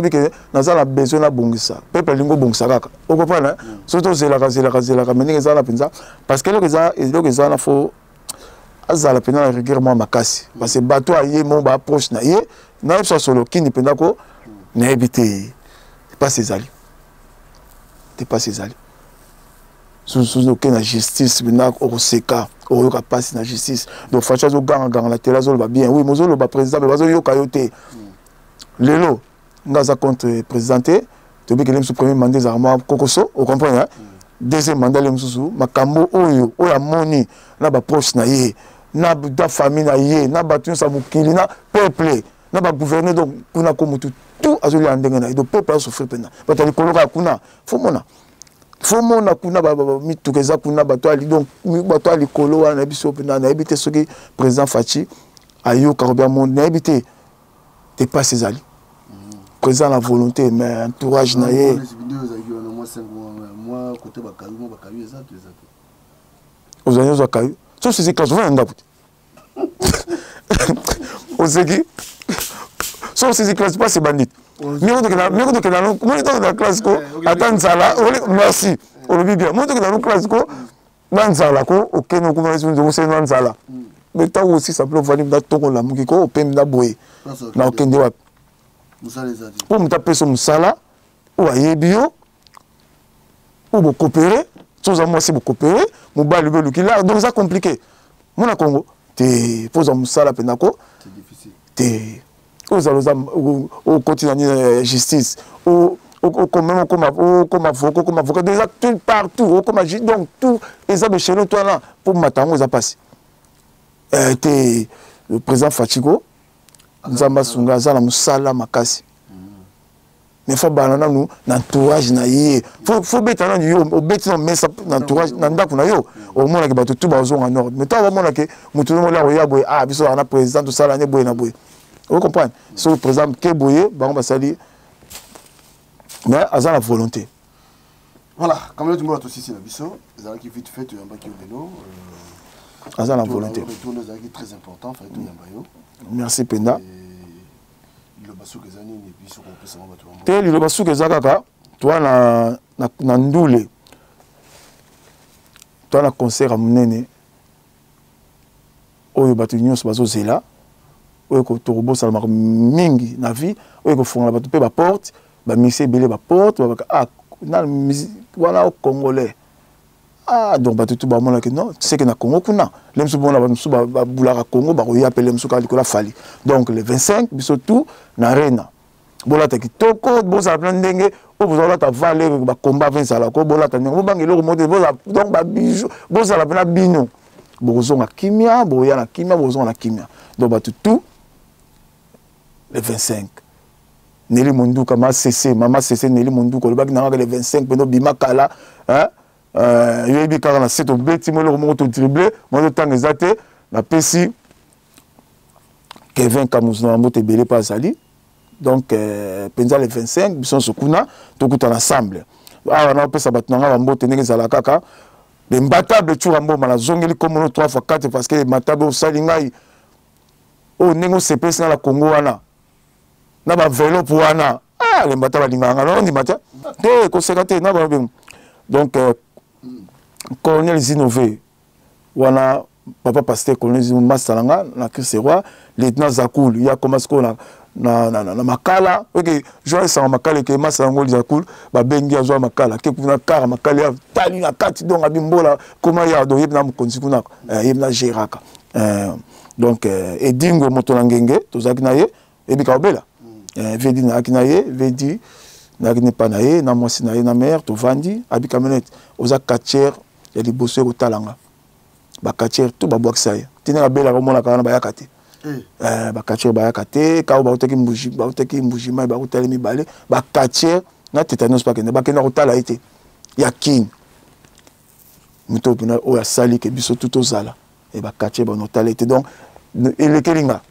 que nazala besoin na bongisa peuple lingo bongisa kaka okopana surtout zelaka meninga zala penza parce que le zana fo azala pena na régulièrement makasi parce que bato aye mon ba approche na ye na so solo kini penda ko na éviter pas ces ali sous aucune justice bina oseka oyoka passe na justice donc facha zo ganga la tela zo ba bien oui mozolo ba président ba zo yoka yote lelo ngaza contre présenté to bi que le premier mandat za moi kokoso on comprend hein deuxième mandat le mususu makambo oyo oya moni na ba proche na ye na da famille na ye na ba tun sa mukili na peuple na ba gouverner donc kuna ko mutu tout azoli andenge na do peuple a souffrir pena ba tali koloka kuna fo mona faut mona kuna mitukeza kuna bato ali donc bato ali kolo wana biso pena na ebité soki président Fachi ayo karobia monde na ebité t'es pas ses alliés président la volonté mais entourage na ye moi côté bakayu exact aux années aux kayu so c'est classe va ndapu aux qui so c'est classe pas c'est bandit mieux que la classe ko attends ça là merci on le bien moi que dans la classe ko dans ça là ko OK nous comment c'est dans ça là mais tant aussi ça peut venir dans ton la muki ko pem da boye na okende wa pour me taper sur musala ou ayebio ou vous coopérer sans moi c'est vous coopérer mon bal le qui là donc ça compliqué mon na Congo te pose un musala penako c'est difficile te au quotidien justice au comme avocat des actes partout comme donc tout les hommes chez nous toi là pour m'attendre ça passe le président Fatigo nzamba sunga za la musala makasi mais faut banana nous l'entourage na yé faut betana yo au betina mais ça l'entourage na ndako na yo au moins que bato tout bazo en ordre mais toi au moins que mutu no la ya boy ah biso na président tout ça l'année boy na boy vous comprenez sur le président ke boye ba on va sali mais à la volonté voilà comme le monde aussi c'est la biso ça qui vite fait un bac au vélo à la volonté tout nos acquis très important fait tout yambayo merci Penda le basso que zani et puis sur on peut savoir bato te le basso que zakaka toi na ndule toi na concert à munene oyo bato nyonso bazo zela oyo ko torobo salama mingi na vie oyo ko fonga bato pe ba porte ba mixer belé ba porte ba ah na musique voilà au congolais ah donc bato tout ba mona que non tu sais que na Congo kuna lem so bona ba boulaka Congo ba ko yappeler mso ka likola fali donc le 25 biso tout na arena bola ta kitoko boza plan ndenge o boza ta valer ba combat 20 sala ko bola ta ndenge ba ngelo moto boza donc ba bijou boza la pena bino bozo na kimia boya na kimia bozo na kimia donc bato tout le 25 Nelly Monduka mama cc Nelly Monduka le baki na le 25 peno bimakala hein yebi kaka na seto beti mo le moto dribbler mo le temps exacté na pesi Kevin Kamuzu na moto belé pas sali donc penza le 25 bison sokuna to kuta ensemble ah na pesa batnanga ba mbote ndenge zala kaka les mbatable tu rambo mala zongeli comme 3 fois 4 parce que les mbatable sali ngai o nengo CPS na la Congo wana na ba vélo pour wana ah les mbatable linganga non ni mata te ko sekate na ba donc colonel Zinové wana papa pasteur colonel Zinové masalanga na Kriserwa lieutenant Zakul ya commence ko na makala ok joie sa makala ke masalango Zakul ba bengi azwa makala ke kuna kara makala ya tali na kati donc abimbola comment ya do yebna mukonzi kuna yebna geraka donc edingo moto na ngenge tozaki na ye ebika obela vedi na akinaye vedi na kine panaye na mwasi na ye na mère to vandi abika menete oza katier ya liboso ko talanga ba katier tout ba boxa ye tina bela ko mona kana ba yakate ba katier ba yakate ka ba uteki mbuji mai ba utali mibale ba katier na tétanos pa kene ba kena ko tala ite ya kin muto pina o ya sali ke biso tout ozala e ba katier ba no tala ite donc ele kelinga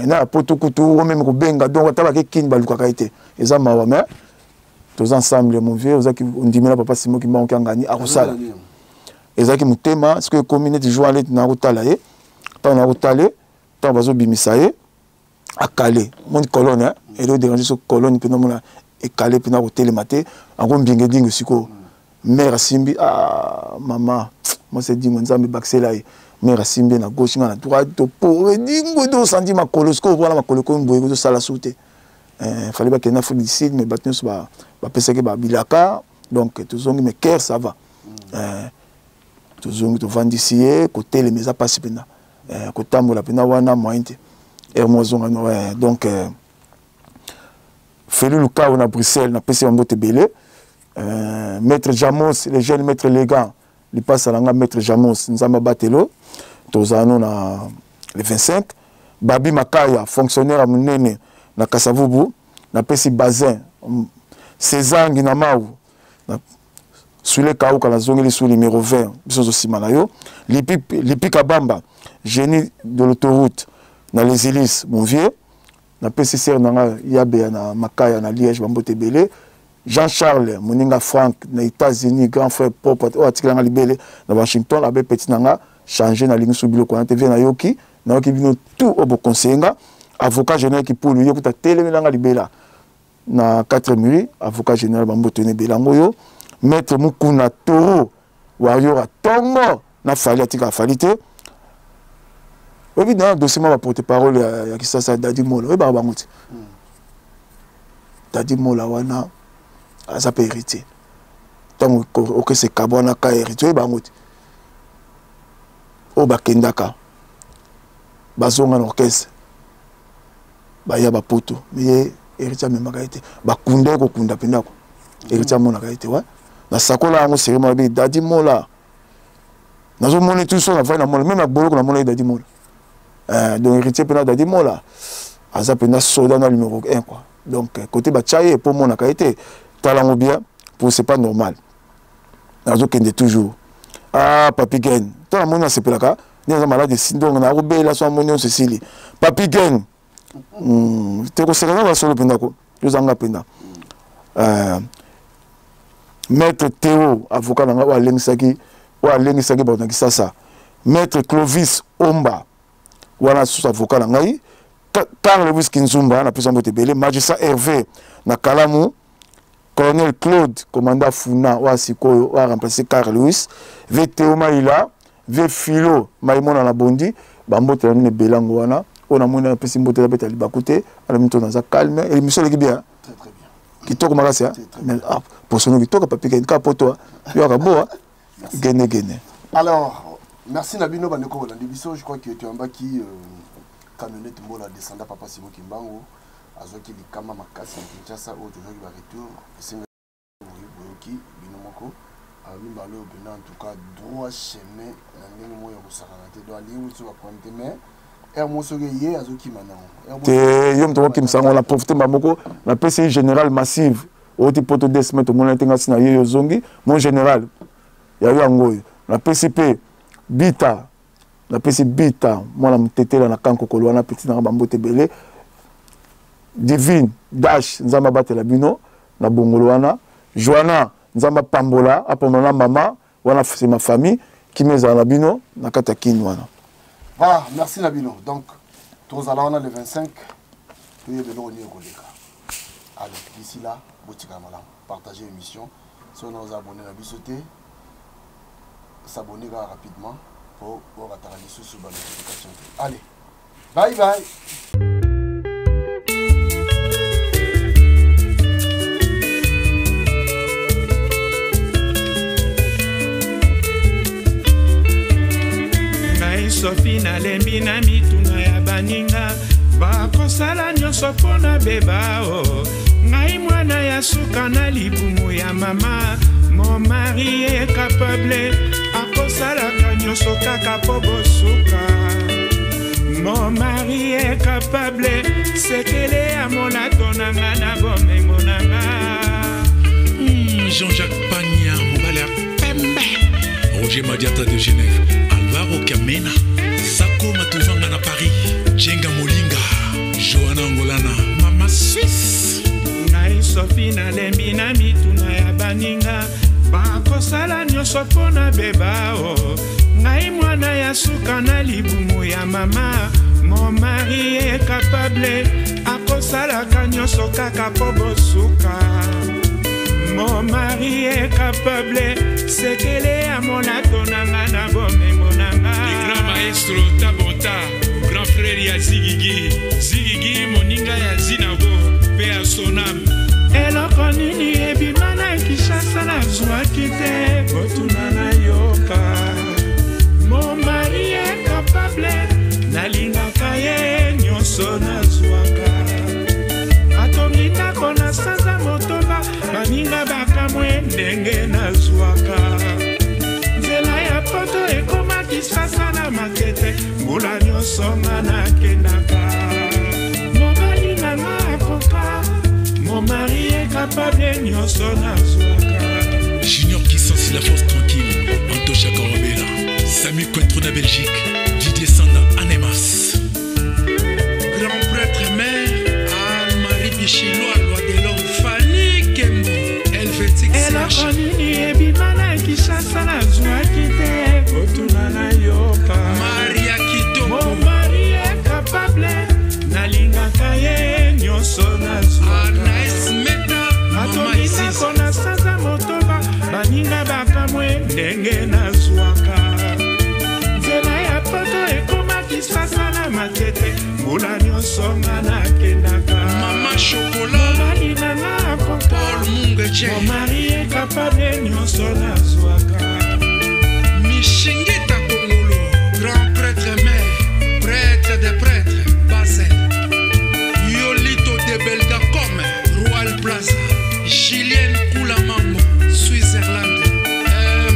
na poto kutu o même ko benga donc taba ke kin ba lukaka ite eza mawa mais tous ensemble mon vieux ozaki ondimela papa Simo ki mbango ngani akosala ezaki mutema ce que communauté joie na kotala ye tant na kotale tant bazo bimisa ye akale mon colonne et le déranger ce colonne pe na e kale pe na kotele maté ango mbinge dingo siko mère Simbi ah maman moi c'est dingo nzambe baxela ye mère Simbi na gauche na droite to pour dingo do senti ma colosco voilà ma colosco mboye do sala sauter fallait pas qu'il y ait Afrique du Sud mais battu sur ba penser que ba bilaka donc toujours mais cœur ça va toujours to vendre ici côté les maisons pas si pena côté la pena wana mointe et moi donc Félix Luka on a Bruxelles na PC en botte belé maître Jamos les jeunes maître Légan il passe à la maître Jamos nzamba batelo tozano na le 25 Babi Makaya fonctionnaire à Munene na Kasavubu na pesi bazin César Nginamau Sous les cas où la zone est sous numéro 20, biso zo simanayo. Lipi Kabamba, génie de l'autoroute dans les hélices, mon vieux. Na PCCR na Yabe na Makaya na Liège Bambote Belé. Jean-Charles Moninga Frank na États-Unis, grand frère propre au atikala na libélé na Washington, abe petit nanga changer na ligne subilo ko na TV na yoki, na yoki bino tout au conseiller, avocat général qui pour lui yokuta télé na libéla na 4 mili, avocat général Bambote ne belango yo, maître Mukuna Toro warrior a tongo na fali atika falite. Oui, dans le dossier, ma porte-parole, il y a qui ça, Dadi Mola. Oui, bah, Dadi Mola, wana, ça peut hériter. Tant que c'est Kabwana qui hérite, oui, bah, oh, bah, Kendaka, bah, zonga l'orchestre, bah, y a bah, poto, mais héritier même ma qualité, bah, Kunda, ko Kunda, Pendako, héritier mon qualité, ouais. Bah, ça, qu'on a, on s'est remarqué, Dadi Mola. Nous avons monné tout ça, même à Bolo, on a monné Dadi Mola. Donc héritier pena Dadi Mola aza pena soldat na numéro 1 quoi. Donc côté Bachaye pour mon qualité talent bien pour c'est pas normal. Azo kende toujours. Ah Papi Gen, tant mon c'est pelaka, ni za malade sindong na robe la so monio Cécile. Papi Gen. Te ko serena ba solo pena ko. Yozanga pena. Maître Théo avocat na wa lengisaki ba na kisasa. Maître Clovis Omba voilà sous avocat na ngai Carl Lewis Kinzumba na pesa mbote belé magistrat Hervé na Kalamu colonel Claude commandant Funa wa sikoyo wa remplacer Carl Lewis ve Théo Maïla ve Philo Maïmona na Bondi bambote na belango wana ona mona pesa mbote la beta libakute ala mito na za calme et l'émission est bien très très bien qui toka makasi mais pour son qui toka papi ken ka poto yo ka boa gene alors merci Nabino Baneko Landibiso, je crois que tu es en bas qui camionnette mola descendant papa Simo Kimbango, azoki li kama makasi Kinshasa au toujours qui va retour, singa boyoki binomoko, mimbalo bena en tout cas droit chemin na ndenge moyo ko sakanate do ali wutu ba kwante mais er mosoge ye azoki manao. Te yom to kim sango la profiter mamoko la PCI général massive au type poto desmet to mona tenga sina yo zongi mon général ya yo ngoyo la PCP Bita, la PC Bita, moi la mtete la kanko kolwana petit na bambote belé. Divine, Dash, nzamba bate la bino, na bongolwana. Joana, nzamba pambola, apomona mama, wana c'est ma famille, qui me za la bino, na kata kinwana. Voilà, merci Nabino. Donc, tous allons le 25, tout est de l'eau au Goleka. Allez, d'ici là, Botika Malam, partagez l'émission. Si on nous abonné à Bissoté, s'abonner rapidement pour voir la notification. Allez, bye bye. Sophie na lembi na mituna ya baninga bakosala nyonso mpona beba o ngai mwana ya suka na libumu ya mama mon mari est capable akosalaka nyonso kaka po bosuka mon mari est capable sekele ya monato nanga na bomengo nanga Jean-Jacques Pagna mobali ya pembe Roger Madiata de Genève Alvaro Kamena Sako Matuvanga na Paris Jenga Molinga Johanna Angolana Mama Suisse ngai Sophie na lembi na mituna ya baninga bakosala nyonso mpona beba o ngai mwana ya suka na libumu ya mama mon mari est capable akosalaka nyonso kaka po bosuka mon mari est capable sekele ya monato nanga na bomengo nanga le grand maestro Tabota grand frère ya Zigigi moninga ya Zinago pe ya Sonam eloko nini ebima na Kinshasa nazwaki te botuna na yoka mon mari est capable nalingaka ye nyonso nazwaka atongitako na sanza motoba baninga bakamwe ndenge nazwaka nzela ya poto ekoma Kinshasa na makete mbula nyonso nga nakendaka mobali nanga akoka mon mari est capable nyonso nazwaka Francis Lafosse tranquille, Antocha Korobela, Samy Cointreau na Belgique, Didier Sanda Anemas. Grand prêtre mère, Anne-Marie Bichiloa, loi de l'homme, Fanny Kembo, Helvétique CH. Maria Kito, mon mari est capable, nalingaka ye nyonso nazwa. Anaïs Meta, Mama Isis. Kona saza motoba, baninga bakamwe ndenge nazwaka. Nzela ya poto ekomaki sasa na matete, mbula nyonso nga nakendaka. Mama Chocolat, mobali nanga akoka, Paul Mungeche. mon mari est capable nyonso nazwaka. Mishingita Kongolo, grand prêtre mère, prêtre des prêtres, Basel. Yolito de Belgacom, Royal Plaza, Julien Koulamambo, Switzerland.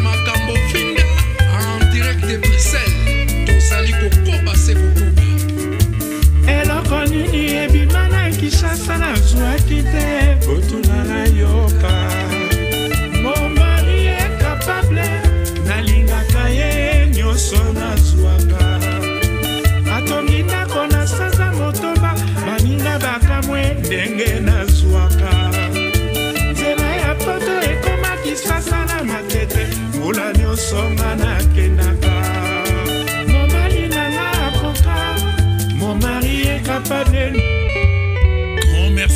Makambo Finga, en direct de Bruxelles, Tosali Kokoba Sekokoba. Eloko nini ebimana Kinshasa nazwaki te, botuna na yoka. Mon mari est capable, nalingaka ye nyonso nazwaka. Atongi ndako na sanza motoba, baninga bakamwe ndenge nazwaka. Nzela ya poto ekomaki sasa na matete, mbula nyonso nga nakendaka. Mobali nanga akoka, mon mari est capable